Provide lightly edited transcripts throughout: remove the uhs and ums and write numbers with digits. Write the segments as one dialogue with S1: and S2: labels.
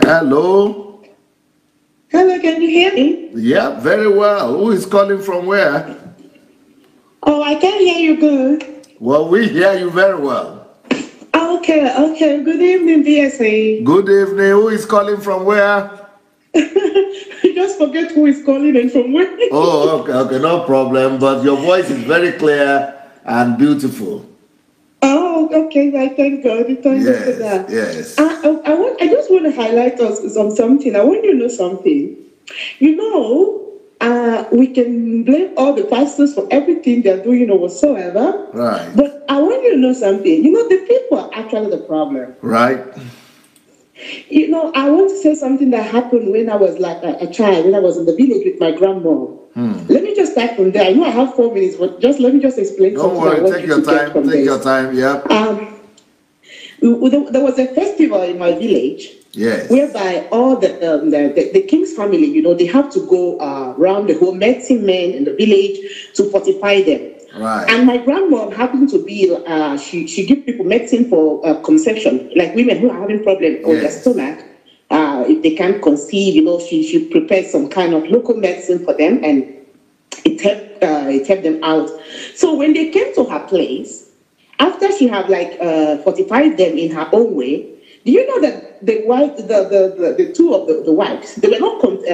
S1: Hello.
S2: Hello, can you hear me?
S1: Yeah, very well. Who is calling from where?
S2: Oh, I can hear you good.
S1: Well, we hear you very well.
S2: Okay. Good evening, BSA.
S1: Good evening. Who is calling from where?
S2: You just forget who is calling and from where.
S1: Oh, okay, no problem. But your voice is very clear and beautiful.
S2: Oh, okay. I thank God. Thank God for that.
S1: Yes.
S2: I just want to highlight us on something. I want you to know something. You know, we can blame all the pastors for everything they're doing or whatsoever.
S1: Right.
S2: But I want you to know something. You know, the people are actually the problem.
S1: Right.
S2: You know, I want to say something that happened when I was like a child, when I was in the village with my grandma. Let me just start from there. I know I have 4 minutes, but let me just explain something.
S1: Don't worry, take your time, yeah.
S2: There was a festival in my village.
S1: Yes.
S2: Whereby all the king's family, you know, they have to go around the whole medicine men in the village to fortify them.
S1: Right.
S2: And my grandma happened to be, she gives people medicine for conception, like women who are having problems with their stomach. If they can't conceive, you know, she prepared some kind of local medicine for them, and it helped them out. So when they came to her place, after she had fortified them in her own way, do you know that the two of the wives, they were not convinced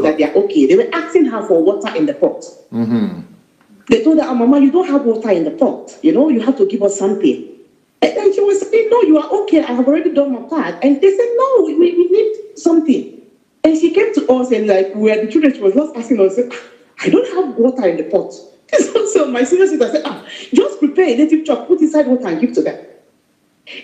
S2: that they are okay. They were asking her for water in the pot.
S1: Mm-hmm.
S2: They told her, "Oh, Mama, you don't have water in the pot. You know, you have to give us something." And then she was saying, "No, you are okay. I have already done my part." And they said, "No, we need something." And she came to us and we had the children, she was just asking us, "I don't have water in the pot." So my senior sister said, "Just prepare a native chop, put inside water and give to them."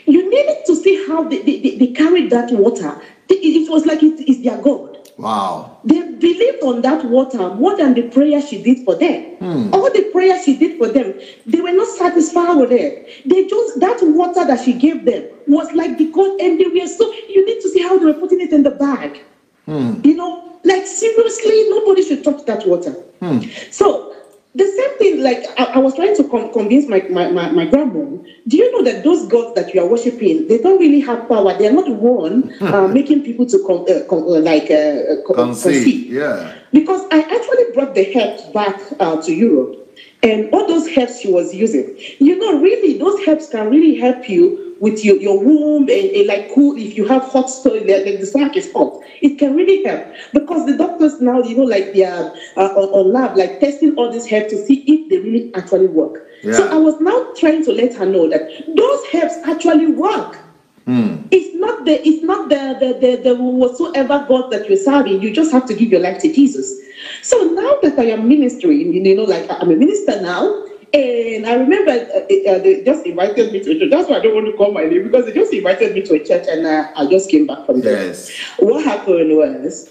S2: You needed to see how they carried that water. It was like it is their God.
S1: Wow.
S2: They believed on that water more than the prayer she did for them. All the prayer she did for them, they were not satisfied with it. That water that she gave them was like the God, and they were so, you need to see how they were putting it in the bag. You know, like seriously, nobody should touch that water. So the same thing, I was trying to convince my grandma. Do you know that those gods that you are worshiping, they don't really have power? They are not the one making people to conceive.
S1: Yeah.
S2: Because I actually brought the herbs back to Europe, and all those herbs she was using, you know, really, those herbs can really help you with your womb and cool if you have hot story, like the stomach is hot. It can really help because the doctors now, you know, they are on lab, testing all these herbs to see if they really actually work.
S1: Yeah.
S2: So I was now trying to let her know that those herbs actually work. It's not the whatsoever God that you're serving. You just have to give your life to Jesus. So now that I am ministering, you know, I'm a minister now. And I remember they just invited me to a church. That's why I don't want to call my name, because they just invited me to a church, and I just came back from there.
S1: Yes.
S2: What happened was,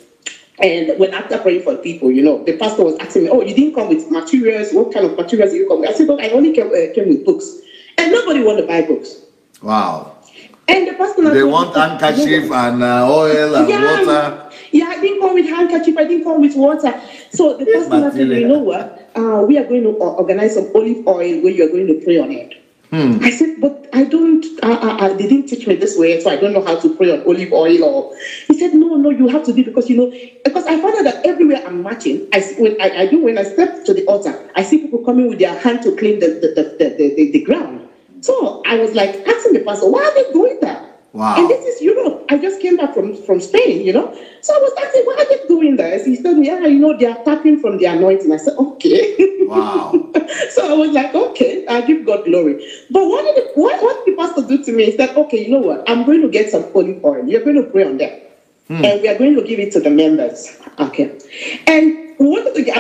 S2: and when after praying for people, you know, the pastor was asking me, "Oh, you didn't come with materials? What kind of materials did you come with?" I said, "Oh, I only came with books." And nobody wanted to buy books.
S1: Wow.
S2: And the pastor,
S1: they want handkerchief and oil and water.
S2: Yeah, I didn't come with handkerchief. I didn't come with water. So the pastor said, "You know what? We are going to organize some olive oil where you are going to pray on it." I said, "But I don't. They didn't teach me this way, so I don't know how to pray on olive oil." Or he said, "No, you have to do, because you know, because I found out that everywhere I'm marching, when I step to the altar, I see people coming with their hand to clean the ground." So I was like asking the pastor, "Why are they doing that?"
S1: Wow.
S2: And this is Europe. I just came back from Spain, you know. So I was asking, "Why are they doing that?" He told me, "Yeah, you know, they are tapping from the anointing." I said, "Okay."
S1: Wow.
S2: So I was like, "Okay, I give God glory." But what the pastor do to me is that, "Okay, you know what? I'm going to get some olive oil. You're going to pray on that. And we are going to give it to the members." Okay. And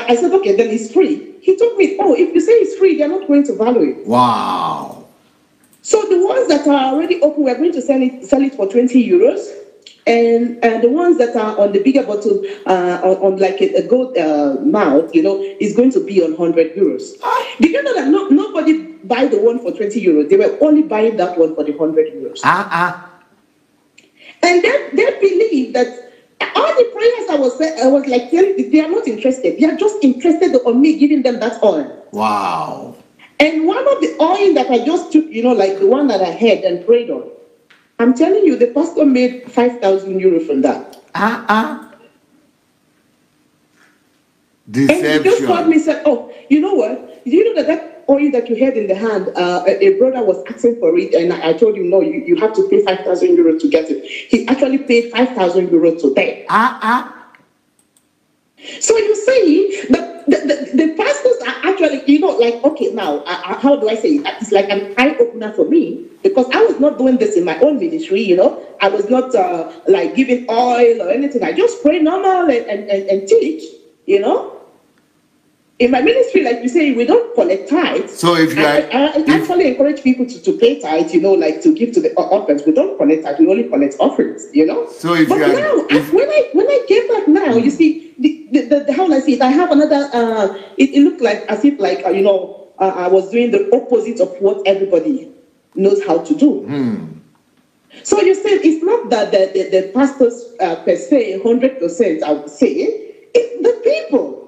S2: I said, "Okay, then it's free." He told me, "Oh, if you say it's free, they're not going to value it."
S1: Wow.
S2: So the ones that are already open, we're going to sell it for 20 euros. And the ones that are on the bigger bottle, on like a gold mouth, you know, is going to be on 100 euros. Did you know that nobody buy the one for 20 euros? They were only buying that one for the 100 euros. And they believe that all the prayers I was like, they are not interested. They are just interested on me giving them that oil.
S1: Wow.
S2: And one of the oil that I just took, you know, like the one that I had and prayed on, I'm telling you, the pastor made 5,000 euros from that.
S1: Deception.
S2: And he just called me and said, oh, you know what? Do you know that oil that you had in the hand, a brother was asking for it, and I told him, no, you have to pay 5,000 euros to get it. He actually paid 5,000 euros today. So you see, the pastors are actually, you know, like, okay, now, how do I say it? It's like an eye-opener for me, because I was not doing this in my own ministry, you know. I was not like giving oil or anything. I just pray normal and teach, you know. In my ministry, like you say, we don't collect tithes.
S1: So if you
S2: I actually encourage people to pay tithes, you know, like to give to the orphans. We don't collect tithes, we only collect offerings, you know.
S1: So if
S2: but
S1: you
S2: now, when I came back now, you see, the how I see it, I have another, it looked like as if like, you know, I was doing the opposite of what everybody knows how to do. So you said it's not that the pastors per se, 100%, I would say, it's the people.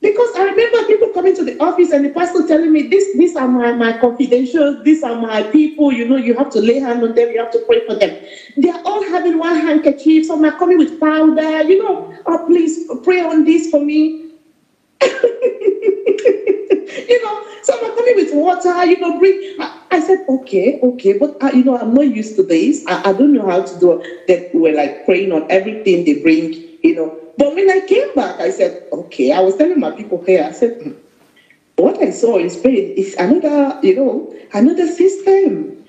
S2: Because I remember people coming to the office and the pastor telling me, these are my confidentials, these are my people, you know, you have to lay hands on them, you have to pray for them. They are all having one handkerchief, some are coming with powder, you know, oh, please pray on this for me. You know, some are coming with water, you know, bring. I said, okay, but, you know, I'm not used to this. I don't know how to do it. They were like praying on everything they bring, you know. But when I came back, I said, okay, I was telling my people here, I said, what I saw in Spain is another, you know, another system.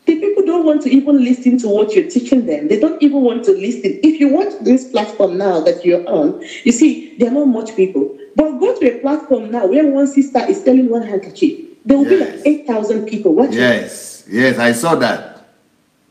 S2: The people don't want to even listen to what you're teaching them. They don't even want to listen. If you watch this platform now that you're on, you see, there are not much people. But go to a platform now where one sister is selling one handkerchief. There will be like 8,000 people watching.
S1: Yes, I saw that.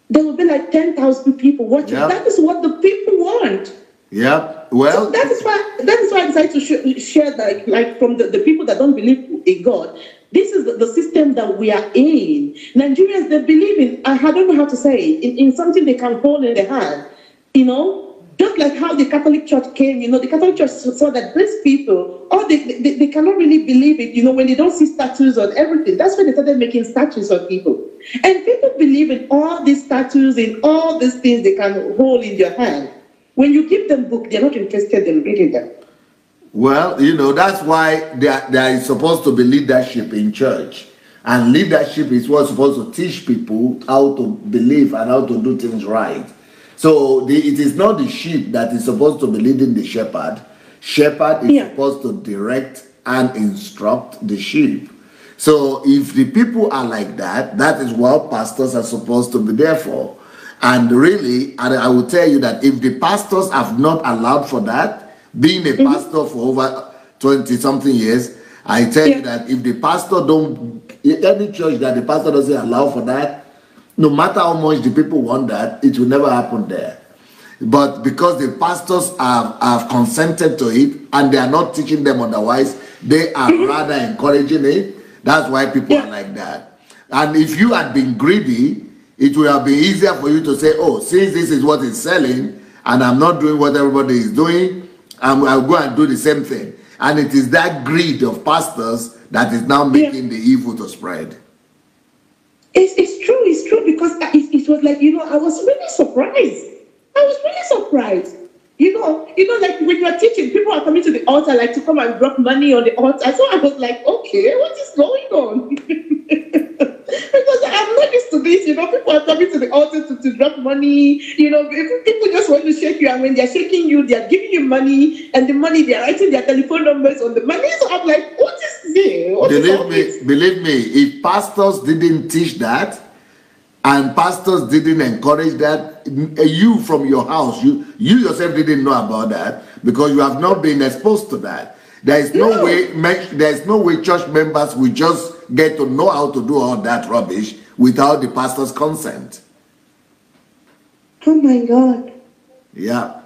S2: There will be like 10,000 people watching. Yep. That is what the people want.
S1: Yep. Well,
S2: so that is why I decided to share that, like from the people that don't believe in God. This is the system that we are in. Nigerians, they believe in, I don't know how to say it, in something they can hold in their hand, you know. Just like how the Catholic Church came, you know, the Catholic Church saw that these people, they cannot really believe it, you know, when they don't see statues on everything. That's when they started making statues of people. And people believe in all these statues, in all these things they can hold in their hand. When you give them book, they're not interested in reading them.
S1: Well, you know, that's why there is supposed to be leadership in church. And leadership is what's supposed to teach people how to believe and how to do things right. So it is not the sheep that is supposed to be leading the shepherd. Shepherd is supposed to direct and instruct the sheep. So if the people are like that, that is what pastors are supposed to be there for. And really, I will tell you that if the pastors have not allowed for that, being a pastor for over 20-something years, I tell you that if the pastor any church that the pastor doesn't allow for that, no matter how much the people want that, it will never happen there. But because the pastors have consented to it and they are not teaching them otherwise, they are rather encouraging it. That's why people are like that. And if you had been greedy, it would have been easier for you to say, oh, since this is what is selling and I'm not doing what everybody is doing, I'll go and do the same thing. And it is that greed of pastors that is now making the evil to spread.
S2: It's true, because it was like, you know, I was really surprised. You know, like when you are teaching, people are coming to the altar, like to come and drop money on the altar. So I was like, okay, what is going on? Because I'm not used to this, you know, people are coming to the altar to drop money, you know, people just want to shake you, and when they're shaking you, they're giving you money, and the money, they're writing their telephone numbers on the money. So I'm like, what is this?
S1: Believe me, if pastors didn't teach that, and pastors didn't encourage that, you from your house, you yourself didn't know about that because you have not been exposed to that. There's no way church members will just get to know how to do all that rubbish without the pastor's consent.
S2: Oh my God.
S1: Yeah.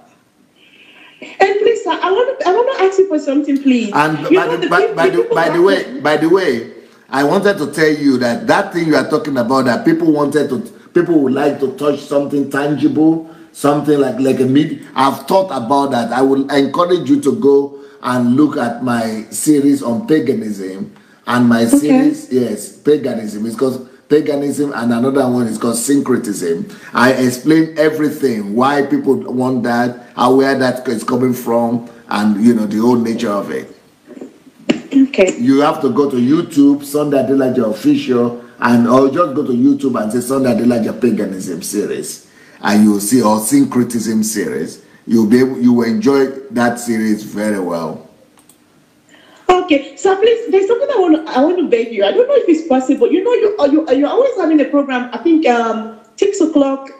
S2: And please, sir, I want to ask you for something, please.
S1: And by the way, I wanted to tell you that thing you are talking about, that people would like to touch something tangible, something like a meat. I've thought about that. I will encourage you to go and look at my series on paganism, and my series, paganism, is because paganism, and another one is called syncretism. I explain everything, why people want that, where that is coming from, and you know, the whole nature of it.
S2: Okay.
S1: You have to go to YouTube, Sunday ADELAJA official, or just go to YouTube and say Sunday ADELAJA paganism series, and you will see, or syncretism series. You will enjoy that series very well.
S2: Okay, so please, there's something I want to beg you. I don't know if it's possible. You know, you're always having a program. I think 6 o'clock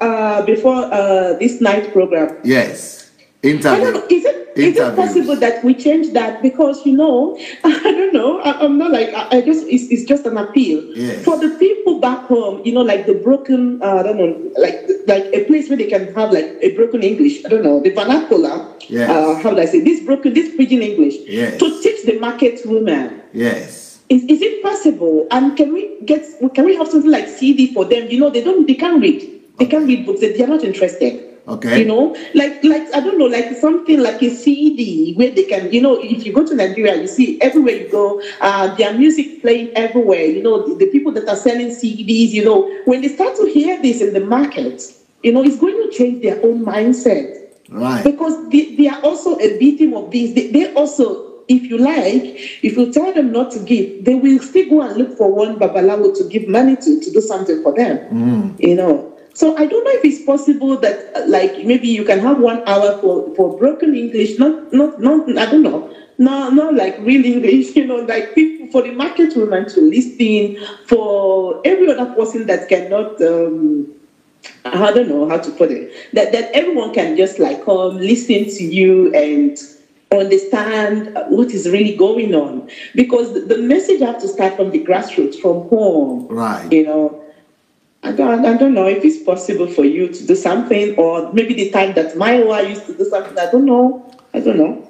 S2: before this night program.
S1: Yes,
S2: interview. I don't know. Is it possible that we change that? Because you know, I don't know. I'm not like it's just an appeal for the people back home. You know, like the broken. I don't know, like a place where they can have like a broken English. I don't know, the vernacular.
S1: Yes.
S2: How do I say this pidgin English?
S1: Yes.
S2: To teach the market women.
S1: Yes.
S2: Is it possible? And can we have something like CD for them? You know, they can't read. They can't read books. They are not interested.
S1: Okay.
S2: You know, like I don't know, like something like a CD where they can, you know, if you go to Nigeria, you see everywhere you go, their music playing everywhere. You know, the people that are selling CDs, you know, when they start to hear this in the market, you know, it's going to change their own mindset.
S1: Right.
S2: Because they are also a victim of this. They also, if you tell them not to give, they will still go and look for one babalawo to give money to do something for them. You know. So I don't know if it's possible that, like, maybe you can have 1 hour for broken English, not I don't know, not like real English, you know, like people for the market women to listen, for every other person that cannot. I don't know how to put it. That everyone can just like come listen to you and understand what is really going on, because the message has to start from the grassroots, from home.
S1: Right.
S2: You know. I don't know if it's possible for you to do something, or maybe the time that Maiwa used to do something. I don't know.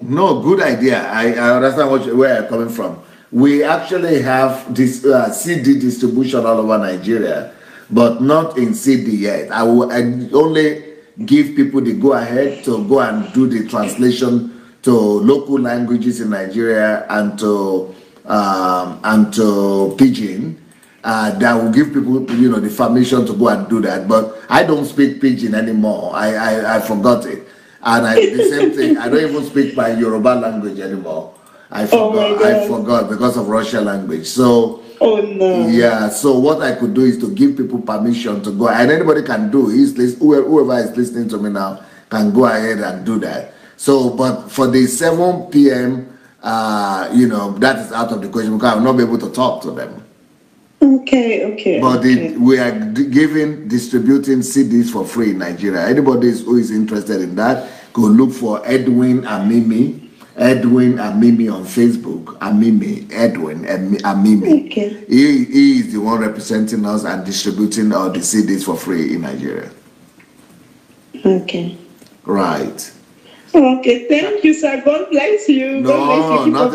S1: No, good idea. I understand where you're coming from. We actually have this CD distribution all over Nigeria, but not in CD yet. I only give people the go-ahead to go and do the translation to local languages in Nigeria and to Pidgin. That will give people, you know, the permission to go and do that. But I don't speak Pidgin anymore. I forgot it. And the same thing, I don't even speak my Yoruba language anymore. I forgot because of Russian language. So,
S2: oh no.
S1: Yeah, so what I could do is to give people permission to go. And anybody can do it. Whoever is listening to me now can go ahead and do that. So, but for the 7 p.m., you know, that is out of the question because I will not be able to talk to them.
S2: Okay.
S1: But we are distributing CDs for free in Nigeria. Anybody who is interested in that, go look for Edwin Amimi on Facebook. Edwin Amimi.
S2: Okay.
S1: He is the one representing us and distributing all the CDs for free in Nigeria.
S2: Okay.
S1: Right.
S2: Okay, thank you, sir. God bless you.
S1: No, not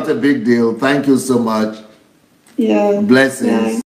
S1: a big deal. Thank you so much.
S2: Yeah.
S1: Blessings.
S2: Yeah.